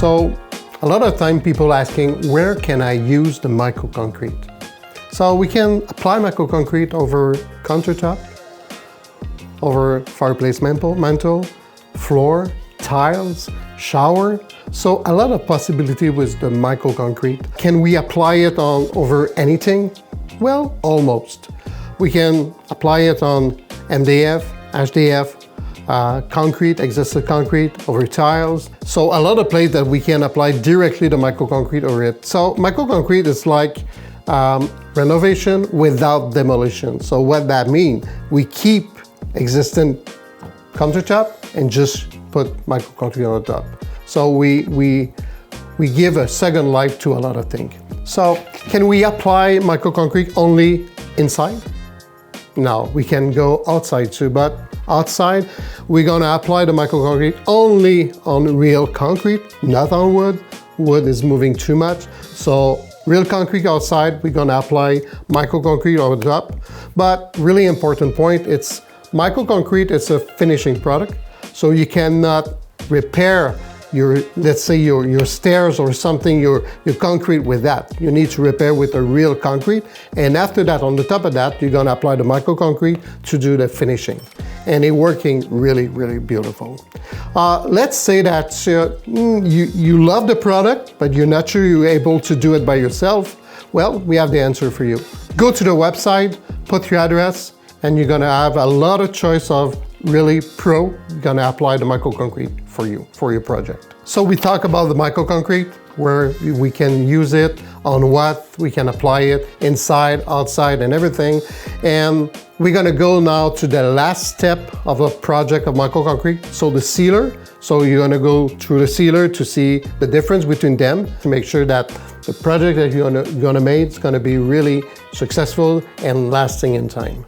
So a lot of time people asking, where can I use the MicroConcrete? So we can apply MicroConcrete over countertop, over fireplace mantle, floor, tiles, shower. So a lot of possibility with the MicroConcrete. Can we apply it on over anything? Well, almost. We can apply it on MDF, HDF, concrete, existing concrete, over tiles. So a lot of places that we can apply directly the MicroConcrete over it. So MicroConcrete is like renovation without demolition. So what that means, we keep existing countertop and just put MicroConcrete on the top. So we give a second life to a lot of things. So can we apply MicroConcrete only inside? No, we can go outside too, but outside we're gonna apply the MicroConcrete only on real concrete, not on wood. Wood is moving too much. So real concrete outside, we're gonna apply MicroConcrete over the top. But really important point, it's MicroConcrete is a finishing product. So you cannot repair your, let's say your stairs or something, your concrete with that. You need to repair with a real concrete. And after that, on the top of that, you're gonna apply the MicroConcrete to do the finishing. And it's working really, really beautiful. Let's say that you love the product, but you're not sure you're able to do it by yourself. Well, we have the answer for you. Go to the website, put your address, and you're gonna have a lot of choice of really pro, gonna apply the MicroConcrete for you, for your project. So we talk about the MicroConcrete, where we can use it, on what, we can apply it inside, outside, and everything. And we're gonna go now to the last step of a project of MicroConcrete, so the sealer. So you're gonna go through the sealer to see the difference between them, to make sure that the project that you're gonna make is gonna be really successful and lasting in time.